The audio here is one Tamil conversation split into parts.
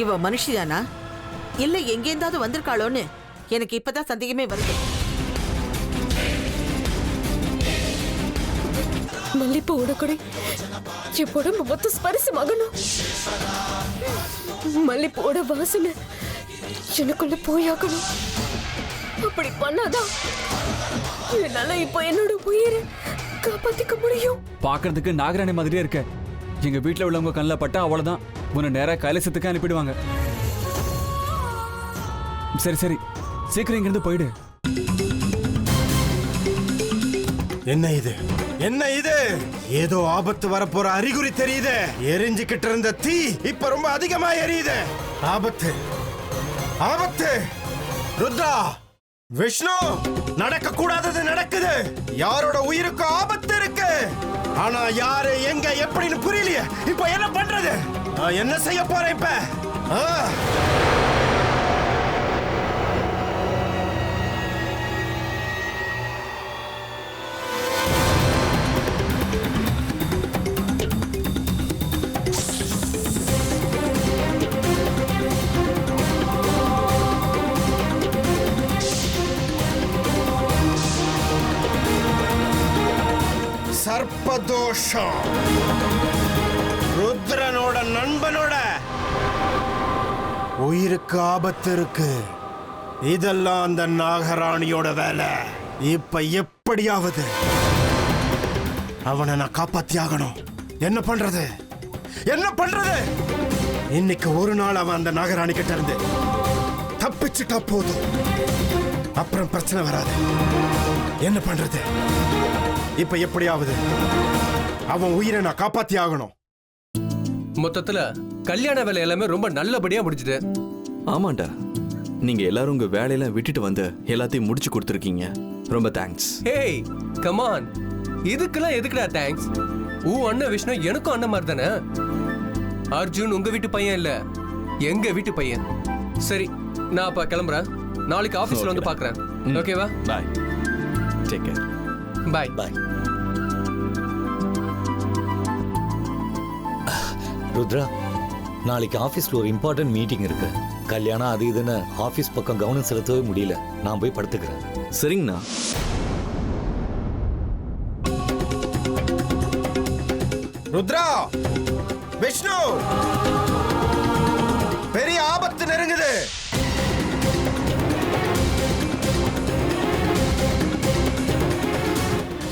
இவ மனுஷிதானா இல்ல எங்கேந்தாவது வந்திருக்காளோன்னு எனக்கு இப்பதான் சந்தேகமே வருது. மல்லிப்பூவோட கூட என் உடம்பு மொத்த ஸ்பரிசமாகணும். மல்லிப்பூவோட வாசனை எனக்குள்ள போயாகணும். அப்படி பண்ணாதான் என்னால இப்ப என்னோட உயிரை காப்பாத்திக்க முடியும். பாக்குறதுக்கு நாகராணி மாதிரியே இருக்க. எங்க வீட்டுல உள்ளவங்க கண்ணில் பட்டா அவ்வளவுதான், உன்னை நேரா கைலாசத்துக்கு அனுப்பிடுவாங்க. சரி சரி, சீக்கிரம் இங்கிருந்து போயிடு. என்ன இது? என்ன இது? ஏதோ ஆபத்து வரப்போற அறிகுறி தெரியுது. எரிஞ்சுக்கிட்டு இருந்த தீ இப்ப ரொம்ப அதிகமா எரியுது. ஆபத்து, ஆபத்து! ருத்ரா, விஷ்ணு, நடக்க கூடாதது நடக்குது. யாரோட உயிருக்கு ஆபத்து இருக்கு. ஆனா யாரு, எங்க, எப்படின்னு புரியலையே. இப்ப என்ன பண்றது? என்ன செய்ய போறேன் இப்ப? சர்ப்பதோஷம். ருத்ரனோட நண்பனோட உயிருக்கு ஆபத்து இருக்கு. இதெல்லாம் அந்த நாகராணியோட வேலை. இப்ப எப்படியாவது அவனை நான் காப்பாத்தி ஆகணும். என்ன பண்றது? என்ன பண்றது? இன்னைக்கு ஒரு நாள் அவன் அந்த நாகராணி கிட்ட இருந்து தப்பிச்சுட்டா போதும். அப்புறம் பிரச்சனை வராது. என்ன பண்றது? இப்ப எப்படியாவது அவன் உயிரை நான் காப்பாத்தி ஆகணும். மொத்தத்துல கல்யாண வேலை எல்லாமே ரொம்ப நல்லபடியா முடிஞ்சுது. ஆமாண்டா, நீங்க எல்லாரும் உங்க வேலையெல்லாம் விட்டுட்டு வந்து எல்லாத்தையும் முடிச்சு கொடுத்துருக்கீங்க. ரொம்ப தேங்க்ஸ். ஹேய் கமான், இதுக்கெல்லாம் எதுக்குடா தேங்க்ஸ்? அண்ணன் விஷ்ணு எனக்கும் அண்ணன் மாதிரி தானே. அர்ஜுன் உங்க வீட்டு பையன் இல்ல, எங்க வீட்டு பையன். சரி, நான் அப்ப கிளம்புறேன். நாளைக்கு ஆபீஸ்ல வந்து பாக்குறேன். ஓகேவா? Bye. Take care. Bye bye. Rudra, நாளைக்கு ஆபீஸ்ல ஒரு இம்பார்ட்டன்ட் மீட்டிங் இருக்கு. கல்யாணம் அது இதுன்னு ஆபீஸ் பக்கம் கவனம் செலுத்தவே முடியல. நான் போய் படுத்துக்கிறேன். சரிங்கண்ணா. ருத்ரா, விஷ்ணு, பெரிய ஆபத்து நெருங்குது.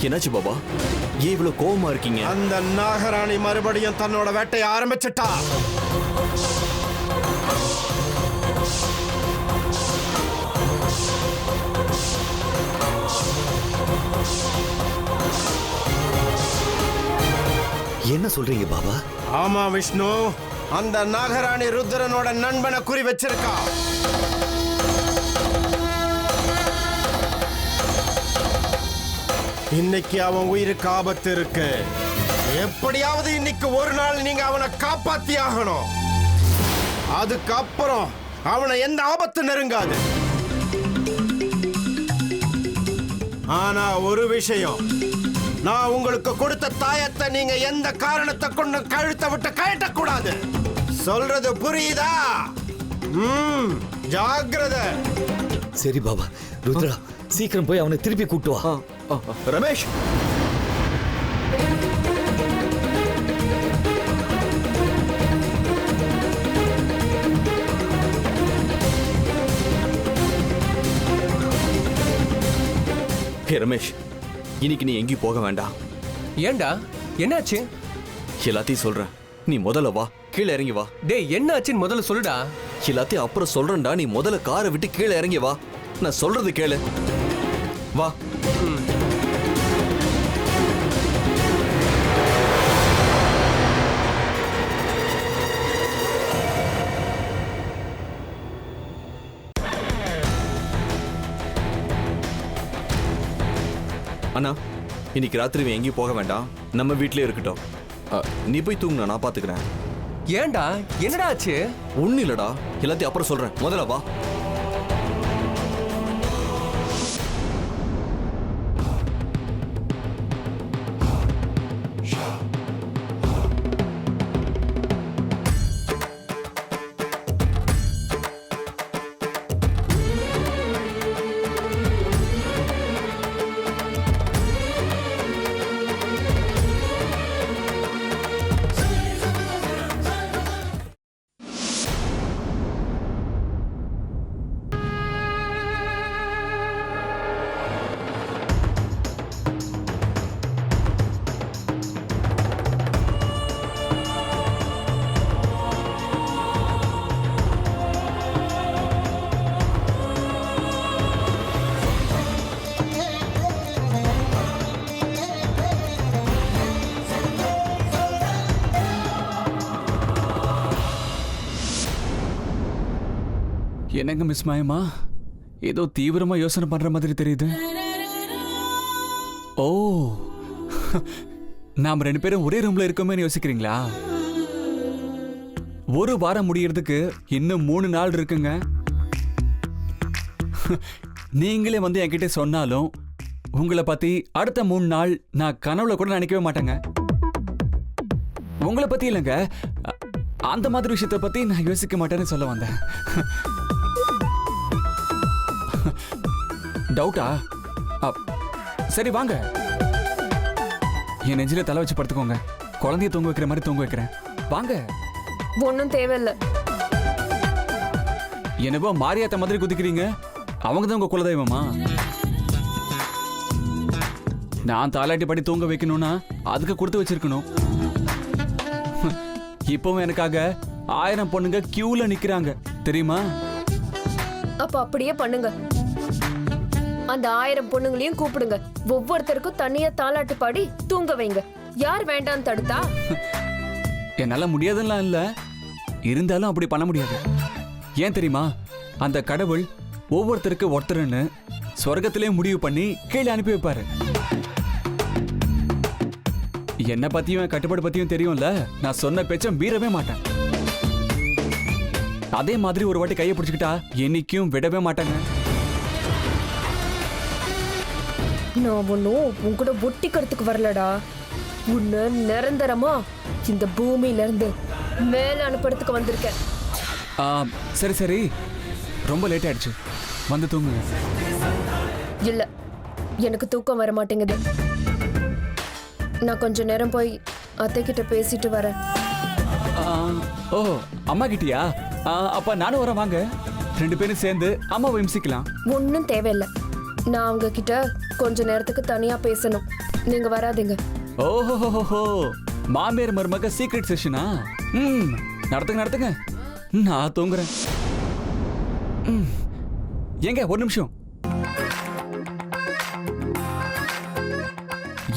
என்னாச்சு பாபா? ஏன் இவ்வளவு கோவமா இருக்கீங்க? அந்த நாகராணி மறுபடியும் தன்னோட வேட்டையை ஆரம்பிச்சிட்டா. என்ன சொல்றீங்க பாபா? ஆமா விஷ்ணு, அந்த நாகராணி ருத்ரனோட நண்பனை குறி வச்சிருக்கா. இன்னைக்கு அவன் உயிருக்கு ஆபத்து இருக்கு. எப்படியாவது இன்னைக்கு ஒரு நாள் நீங்க அவனை காப்பாத்தி ஆகணும். அதுக்கப்புறம் அவனை எந்த ஆபத்து நெருங்காது. ஆனா ஒரு விஷயம், நான் உங்களுக்கு கொடுத்த தாயத்தை நீங்க எந்த காரணத்தை கொண்டு கழுத்தை விட்டு கழட்டக்கூடாது. சொல்றது புரியுதா? ஜாக்கிரதை. சரி பாபா. ருத்ரா, சீக்கிரம் போய் அவனை திருப்பி கூட்டு வா. ரமேஷ், ரமேஷ், இன்னைக்கு நீ எங்கேயும் போக வேண்டாம். ஏண்டா, என்னாச்சு? எல்லாத்தையும் சொல்றேன், நீ முதல்ல வா, கீழே இறங்கி வா. டேய், என்னாச்சுன்னு முதல்ல சொல்லுடா. எல்லாத்தையும் அப்புறம் சொல்றேன்டா, நீ முதல்ல காரை விட்டு கீழே இறங்கி வா. நான் சொல்றது கேளு, வா. அண்ணா, இன்னைக்கு ராத்திரி எங்கேயும் போக வேண்டாம், நம்ம வீட்லயே இருக்கட்டும். நீ போய் தூங்குனா, நான் பாத்துக்கிறேன். ஏண்டா, என்னடா ஆச்சு? ஒண்ணு இல்லடா, எல்லாத்தையும் அப்புறம் சொல்றேன், முதல்ல வா. என்னங்க மிஸ் மாயமா ஏதோ தீவிரமா யோசனை பண்ற மாதிரி தெரியுது. ஓ, நாம 2 பேரும் ஒரே ரூம்ல இருக்கோமே யோசிக்கிறீங்களா? ஒரு வாரம் முடியறதுக்கு இன்னும் 3 நாள் இருக்குங்க. நீங்களே வந்து என்கிட்ட சொன்னாலும் உங்களை பத்தி அடுத்த 3 நாள் நான் கனவுல கூட நினைக்கவே மாட்டேங்க. உங்களை பத்தி இல்லைங்க, அந்த மாதிரி விஷயத்தை பத்தி நான் யோசிக்க மாட்டேன்னு சொல்ல வந்தேன். டவுட்டா? சரி வாங்க, என் நெஞ்சில தலை வச்சு படுத்துக்கோங்க. குழந்தைய தூங்க வைக்கிற மாதிரி தூங்க வைக்கிறேன். வாங்க. ஒன்னும் தேவையில்ல. என்னவோ மாரியாத்த மாதிரி குதிக்கிறீங்க. அவங்க தான் உங்க குலதெய்வமா? நான் தாலாட்டி படி தூங்க வைக்கணும்னா அதுக்கு கொடுத்து வச்சிருக்கணும். இப்பவும் எனக்காக 1000 பொண்ணுங்க கியூல நிக்கிறாங்க தெரியுமா? அப்ப அப்படியே பண்ணுங்க. அந்த 1000 பொண்ணுங்களையும் கூப்பிடுங்க. ஒவ்வொருத்தருக்கும் தனியா தாலாட்டு பாடி தூங்க வைங்க. யார் வேண்டான்னு தடுத்தா? என்னால முடியாதுலாம் இல்ல, இருந்தாலும் அப்படி பண்ண முடியாது. ஏன் தெரியுமா? அந்த கடவுள் ஒவ்வொருத்தருக்கு ஒருத்தருன்னு சொர்க்கத்திலே முடிவு பண்ணி கீழே அனுப்பி வைப்பாரு. என்ன பத்தியும் கட்டுப்பாடு பத்தியும் தெரியும்ல, நான் சொன்ன பேச்ச மீறவே மாட்டேன். அதே மாதிரி ஒரு வாட்டி கையை பிடிச்சுக்கிட்டா என்னைக்கும் விடவே மாட்டாங்க. நான் ஒன்னும் உங்கூட ஒட்டிக்கிறதுக்கு வரலடா. உன்னை நிரந்தரமா இந்த பூமியில இருந்து மேல அனுப்புறதுக்கு வந்திருக்கேன். சரி சரி, ரொம்ப லேட் ஆயிடுச்சு, வந்து தூங்குங்க. இல்ல, எனக்கு தூக்கம் வர மாட்டேங்குது. நான் கொஞ்ச நேரம் போய் அத்தை கிட்ட பேசிட்டு வரேன். ஓ, அம்மா கிட்டியா? அப்ப நானும் வரேன், வாங்க. 2 பேரும் சேர்ந்து அம்மாவை இம்சிக்கலாம். ஒன்னும் தேவையில்லை. நான் அவங்க கிட்ட கொஞ்ச நேரத்துக்கு தனியா பேசணும். நீங்க வராதீங்க. ஓஹோ, மாமியார் மருமக சீக்ரெட் செஷனா? நடத்துங்க நடத்துங்க, நான் தூங்குறேன். ஏங்க ஒரு நிமிஷம்.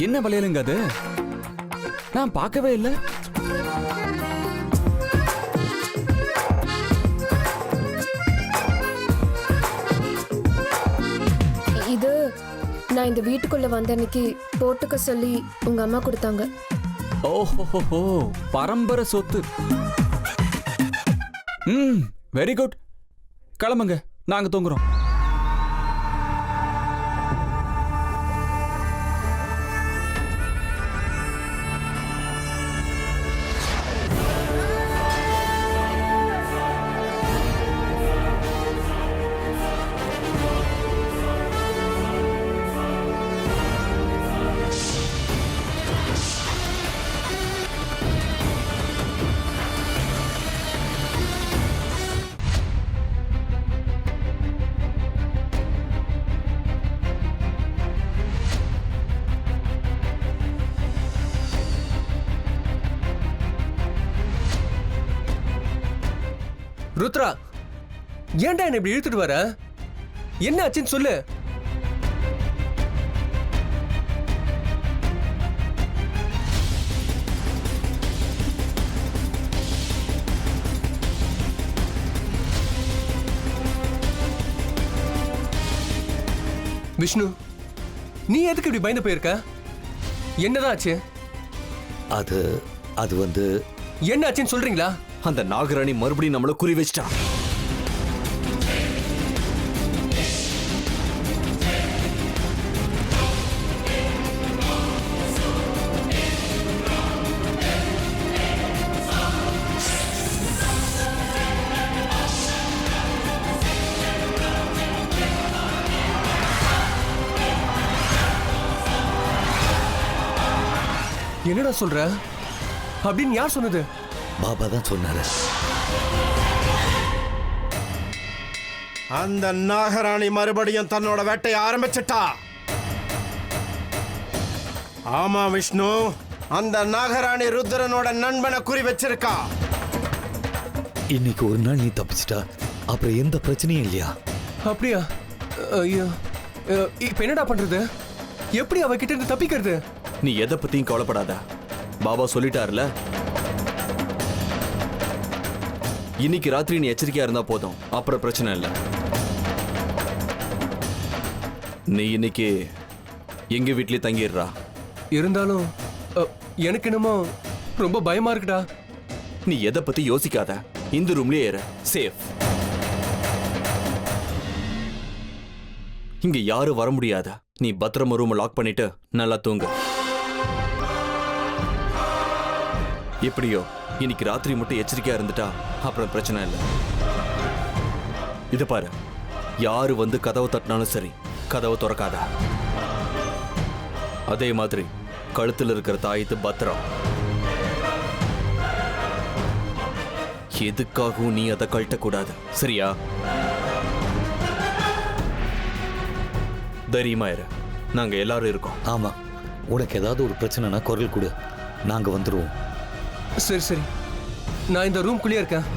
என்ன வளையலுங்க அது? நான் பார்க்கவே இல்லை. இது நான் இந்த வீட்டுக்குள்ள வந்த அன்னைக்கு போட்டுக்க சொல்லி உங்க அம்மா கொடுத்தாங்க. ஓஹோ, பரம்பரை சொத்து. Very good. கிளம்புங்க, நாங்க தூங்குறோம். ருத்ரா, ஏன்டா என்ன இப்படி இழுத்துட்டு வர? என்ன ஆச்சுன்னு சொல்லு. விஷ்ணு, நீ எதுக்கு இப்படி பயந்து போயிருக்க? என்னதான் ஆச்சு? அது வந்து என்ன ஆச்சுன்னு சொல்றீங்களா? அந்த நாகராணி மறுபடியும் நம்மள குறி வச்சிட்டா. என்னடா சொல்ற? அப்படின்னு யார் சொன்னது? பாபா தான் சொன்னாரு. அந்த நாகராணி மறுபடியும் தன்னோட வேட்டையை ஆரம்பிச்சிட்டா. ஆமா விஷ்ணு, அந்த நாகராணி ருத்ரனோட நண்பனை குறி வச்சிருக்கா. இன்னைக்கு ஒரு நாள் நீ தப்பிச்சிட்டா, அப்புறம் எந்த பிரச்சனையும் இல்லையா? அப்படியா? ஐயோ, இப்ப என்னடா பண்றது? எப்படி அவகிட்ட இருந்து தப்பிக்கிறது? நீ எதை பத்தியும் கவலைப்படாத, பாபா சொல்லிட்டாருல. இன்னைக்கு ராத்திரி நீ எச்சரிக்கையா இருந்தா போதும், அப்புறம் பிரச்சனை இல்லை. நீ இன்னைக்கு எங்க வீட்லயே தங்கிடுறா. இருந்தாலும் எனக்கு என்னமோ ரொம்ப பயமா இருக்குடா. நீ எதை பத்தி யோசிக்காத, இந்த ரூம்லயே ஏற, சேஃப். இங்க யாரும் வர முடியாத. நீ பத்திரமா ரூமை லாக் பண்ணிட்டு நல்லா தூங்கு. எப்படியோ இன்னைக்கு ராத்திரி மட்டும் எச்சரிக்கையா இருந்துட்டா அப்புறம் பிரச்சனை இல்லை. இது பாரு, யாரு வந்து கதவை தட்டினாலும் சரி, கதவை திறக்காத. அதே மாதிரி கழுத்துல இருக்கிற தாயத்து பத்திரம். எதுக்காகவும் நீ அதை கழட்டக்கூடாது, சரியா? தைரியமா இரு, நாங்க எல்லாரும் இருக்கோம். ஆமா, உனக்கு ஏதாவது ஒரு பிரச்சனைனா குரல் கொடு, நாங்க வந்துருவோம். சரி சரி, நான் இந்த ரூம்குள்ளேயே இருக்கேன்.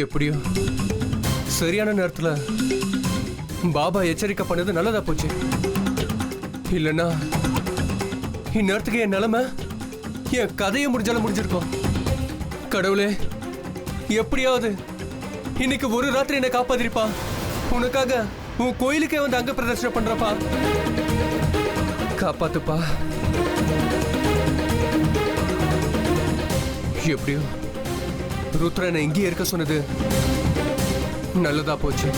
எப்படியோ சரியான நேரத்துல பாபா எச்சரிக்கை பண்ணது நல்லதா போச்சு. இல்லைன்னா இந்நேரத்துக்கு என் நிலைமை, என் கதையை முடிஞ்சாலும் முடிஞ்சிருக்கும். கடவுளே, எப்படியாவது இன்னைக்கு ஒரு ராத்திரி என்னை காப்பாத்திருப்பா. உனக்காக உன் கோயிலுக்கே வந்து அங்க பிரதர்ஷனம் பண்றப்பா. காப்பாத்துப்பா. எப்படியோ ருத்ரனை இங்கே இருக்க சொன்னது நல்லதா போச்சு.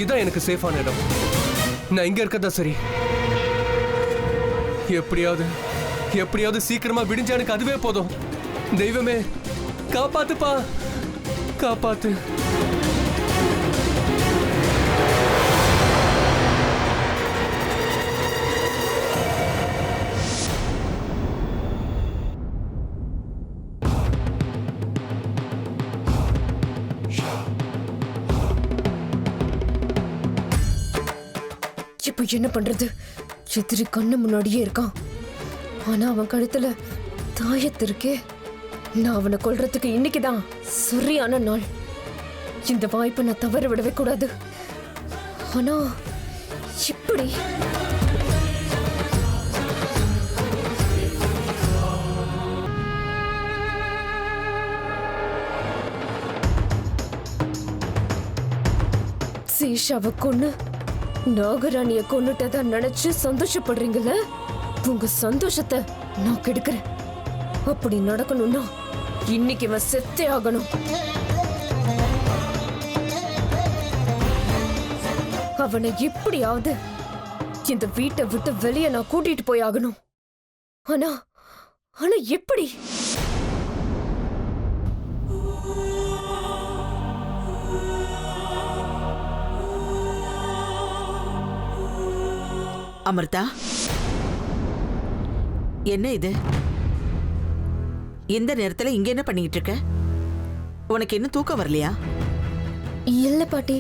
இதான் எனக்கு சேஃபான இடம். நான் இங்க இருக்கதா சரி. எப்படியாவது சீக்கிரமா விடிஞ்சா எனக்கு அதுவே போதும். தெய்வமே, காப்பாத்துப்பா, காப்பாத்து. இப்ப என்ன பண்றது? எதிரி கண்ணு முன்னாடியே இருக்கான். ஆனா அவன் கழுத்துல தாயத்து இருக்கே. நான் அவனை கொல்றதுக்கு இன்னைக்குதான் சரியான நாள். இந்த வாய்ப்பை நான் தவற விடவே கூடாது. ஆனா இப்படி சீஷாவை கொன்னு நாகராணிய கொன்னுட்டதா நினைச்சு சந்தோஷப்படுறீங்கல்ல? உங்க சந்தோஷத்தை நான் கெடுக்கிறேன். அப்படி நடக்கணும்னா இன்னைக்கு இவன் செத்தே ஆகணும். அவனை எப்படியாவது இந்த வீட்டை விட்டு வெளியே நான் கூட்டிட்டு போய் ஆகணும். ஆனா ஆனா எப்படி? அமிர்தா, என்ன இது? இந்த நேரத்துல இங்க என்ன பண்ணிட்டு இருக்க? உனக்கு இன்னும் தூக்கம் வரலையா? இல்ல பாட்டி,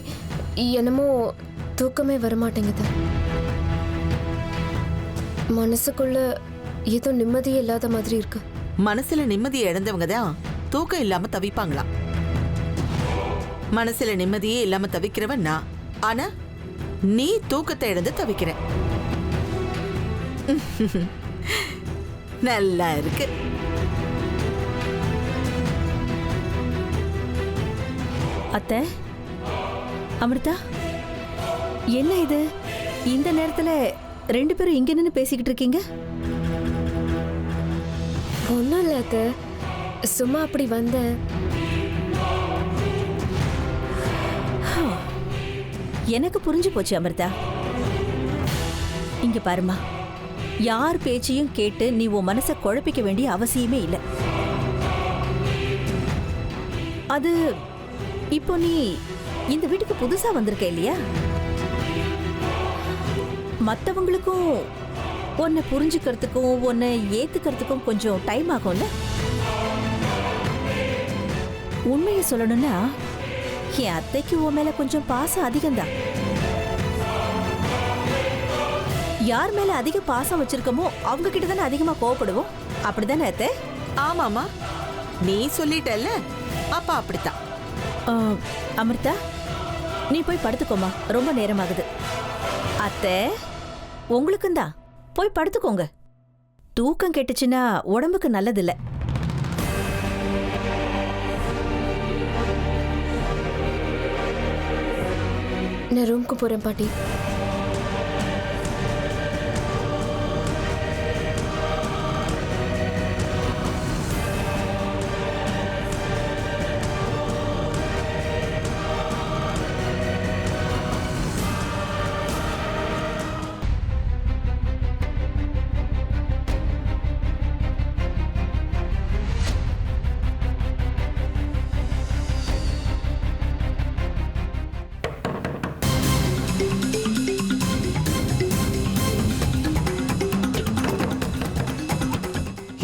என்னமோ தூக்கமே வரமாட்டேங்குது. மனசுக்குள்ள ஏதோ நிம்மதியே இல்லாத மாதிரி இருக்கு. மனசுல நிம்மதியை இழந்தவங்க தான் தூக்கம் இல்லாம தவிப்பாங்களாம். மனசுல நிம்மதியே இல்லாம தவிக்கிறவன் நான். ஆனா நீ தூக்கத்தை இழந்து தவிக்கிற. நல்லா இருக்கு. அத்தை, அமிர்தா, என்ன இது? இந்த நேரத்துல ரெண்டு பேரும் இங்க நின்னு பேசிக்கிட்டு இருக்கீங்க? ஒன்னும் இல்ல அத்தை, சும்மா அப்படி வந்தேன். எனக்கு புரிஞ்சு போச்சு அமிர்தா. இங்க பாருமா, யார் பேச்சையும் கேட்டு நீ உன் மனசை குழப்பிக்க வேண்டிய அவசியமே இல்லை. அது இப்போ நீ இந்த வீட்டுக்கு புதுசா வந்திருக்க இல்லையா, மற்றவங்களுக்கும் உன்னை புரிஞ்சுக்கிறதுக்கும் உன்னை ஏத்துக்கிறதுக்கும் கொஞ்சம் டைம் ஆகும்ல. உண்மையை சொல்லணும்னா என் அத்தைக்கு உன் மேல கொஞ்சம் பாசம் அதிகம்தான். யார் மேல அதிக பாசம் வச்சிருக்கமோ அவங்க கிட்ட தானே அதிகமா கோவப்படுவோம். அப்படிதானே அத்தை? ஆமாமா, நீ சொல்லிட்டல்ல, அப்ப அப்படித்தான். அமிர்தா, நீ போய் படுத்துக்கோமா, ரொம்ப நேரமாகுது. அத்தை, உங்களுக்கும் தான், போய் படுத்துக்கோங்க. தூக்கம் கெட்டுச்சுன்னா உடம்புக்கு நல்லதில்லை. நான் ரூம்க்கு போறேன் பாட்டி.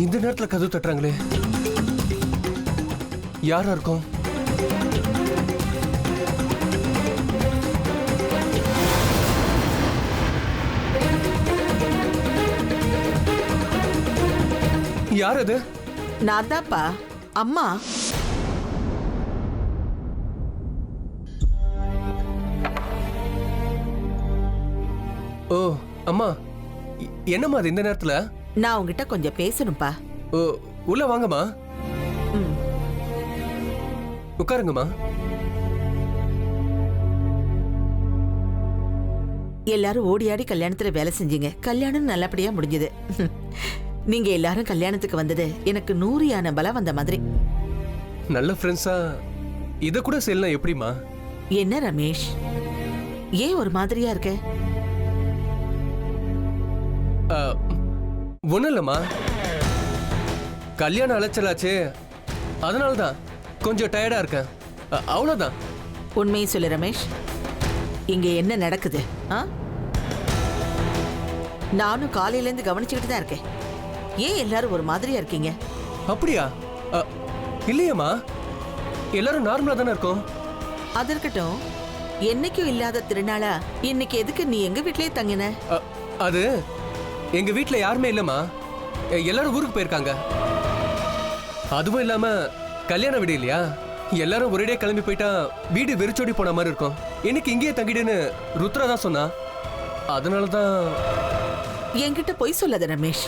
இந்த நேரத்துல கதவு தட்டுறாங்களே, யாரா இருக்கும்? யார் அது? நான் தான்ப்பா, அம்மா. ஓ அம்மா, என்னம்மா அது இந்த நேரத்துல? நான் உங்ககிட்ட கொஞ்சம் பேசணும்ப்பா. ஓ, உள்ள வாங்கம்மா. ம். உட்காருங்கம்மா. எல்லாரும் ஓடியாடி கல்யாணத்துல வேலை செஞ்சீங்க, கல்யாணம் நல்லபடியா முடிஞ்சது. நீங்க எல்லாரும் கல்யாணத்துக்கு வந்தது எனக்கு 100 யானை பலம் வந்த மாதிரி. நல்ல ஃப்ரெண்ட்ஸா இத கூட செய்யலாம் எப்படிமா? என்ன ரமேஷ், ஏன் ஒரு மாதிரியா இருக்க? ஒன்றும் இல்லைம்மா, கல்யாணம் அலைச்சலாச்சே, அதனால தான் கொஞ்சம் டயர்டா இருக்கேன், அவ்வளோதான். உண்மையை சொல்லு ரமேஷ், இங்க என்ன நடக்குது? நானும் காலையிலேருந்து கவனிச்சுக்கிட்டு தான் இருக்கேன். ஏன் எல்லாரும் ஒரு மாதிரியா இருக்கீங்க? அப்படியா? இல்லையம்மா, எல்லாரும் நார்மலா தானே இருக்கோம். அது இருக்கட்டும், என்னைக்கும் இல்லாத திருநாளா இன்னைக்கு எதுக்கு நீ எங்க வீட்லயே தங்கின? அது எங்க வீட்ல யாருமே இல்லம்மா, எல்லாரும் ஊருக்கு போயிருக்காங்க. அதுவும் இல்லாம கல்யாண வீடு இல்லையா, எல்லாரும் ஒரேடியா கிளம்பி போயிட்டா வீடு வெறிச்சோடி போன மாதிரி இருக்கும். இன்னைக்கு இங்கேயே தங்கிடுன்னு ருத்ரா தான் சொன்னா, அதனாலதான். என்கிட்ட பொய் சொல்லாத ரமேஷ்.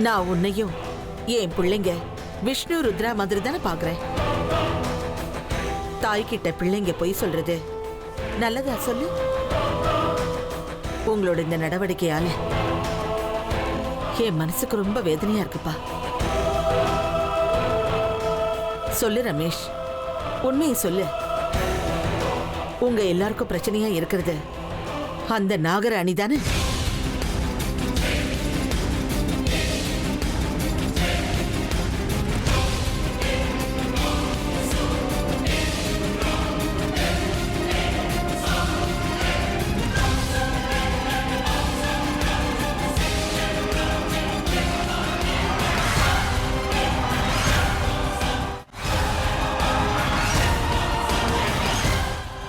நான் உன்னையும் என் பிள்ளைங்க விஷ்ணு ருத்ரா மாதிரி தானே பாக்குறேன். தாய்கிட்ட பிள்ளைங்க பொய் சொல்றது நல்லதா சொல்லு? உங்களோட இந்த நடவடிக்கையால என் மனசுக்கு ரொம்ப வேதனையா இருக்குப்பா. சொல்லு ரமேஷ், உண்மையை சொல்லு. உங்க எல்லாருக்கும் பிரச்சனையா இருக்கிறது அந்த நாகராணி தானே?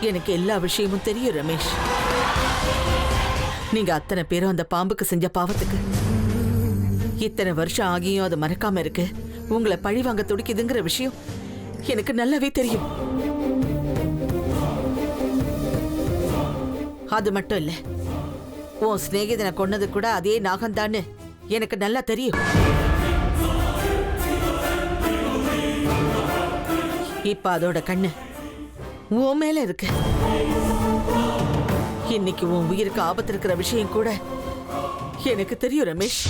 எனக்கு எல்லா விஷயமும் தெரியும் ரமேஷ். நீங்க அத்தனை பேரும் அந்த பாம்புக்கு செஞ்ச பாவத்துக்கு இத்தனை வருஷம் ஆகியும் அது மறக்காம இருக்கு. உங்களை பழி வாங்க துடிக்குதுங்கிற விஷயம் எனக்கு நல்லாவே தெரியும். அது மட்டும் இல்ல, உன் சிநேகிதனை கொன்னது கூட அதே நாகந்தான்னு எனக்கு நல்லா தெரியும். இப்ப அதோட கண்ணு உன் மேல இருக்கு. இன்னைக்கு உன் உயிருக்கு ஆபத்து இருக்கிற விஷயம் கூட எனக்கு தெரியும் ரமேஷ்.